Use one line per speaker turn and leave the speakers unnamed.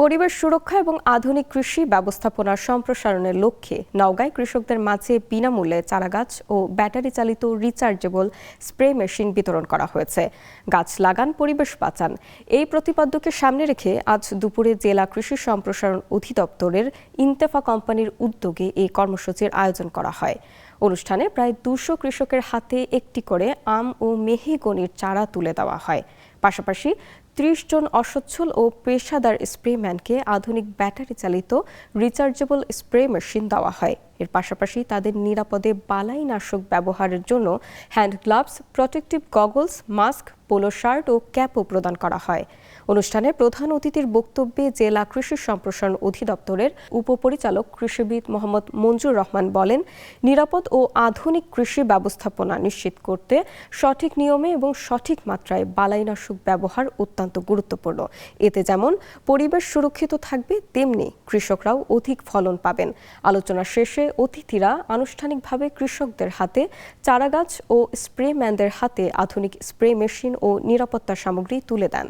পরিবেশ সুরক্ষা এবং আধুনিক কৃষি ব্যবস্থাপনার সম্প্রসারণের লক্ষ্যে নওগাঁয় কৃষকদের মাঝে বিনামূল্যে চারাগাছ ও ব্যাটারি চালিত রিচার্জেবল স্প্রে মেশিন বিতরণ করা হয়েছে। গাছ লাগান, পরিবেশ বাঁচান, এই প্রতিপাদ্যকে সামনে রেখে আজ দুপুরে জেলা কৃষি সম্প্রসারণ অধিদপ্তরের ইন্তেফা কোম্পানির উদ্যোগে এই কর্মসূচির আয়োজন করা হয়। অনুষ্ঠানে প্রায় ২০০ কৃষকের হাতে একটি করে আম ও মেহগনির চারা তুলে দেওয়া হয়। পাশাপাশি ৩০ জন অসচ্ছল ও পেশাদার স্প্রেম্যানকে আধুনিক ব্যাটারি চালিত রিচার্জেবল স্প্রে মেশিন দেওয়া হয়। এর পাশাপাশি তাদের নিরাপদে বালাইনাশক ব্যবহারের জন্য hand gloves, protective goggles, mask, polo shirt ও ক্যাপও প্রদান করা হয়। অনুষ্ঠানে প্রধান অতিথির বক্তব্যে জেলা কৃষি সম্প্রসারণ অধিদপ্তরের উপপরিচালক কৃষিবিদ মোহাম্মদ মঞ্জুর রহমান বলেন, নিরাপদ ও আধুনিক কৃষি ব্যবস্থাপনা নিশ্চিত করতে সঠিক নিয়মে এবং সঠিক মাত্রায় বালাইনাশক ব্যবহার অত্যন্ত গুরুত্বপূর্ণ। এতে যেমন পরিবেশ সুরক্ষিত থাকবে, তেমনি কৃষকরাও অধিক ফলন পাবেন। আলোচনা শেষে অতিথিরা আনুষ্ঠানিকভাবে কৃষকদের হাতে চারাগাছ ও স্প্রেম্যানদের হাতে আধুনিক স্প্রে মেশিন ও নিরাপত্তা সামগ্রী তুলে দেন।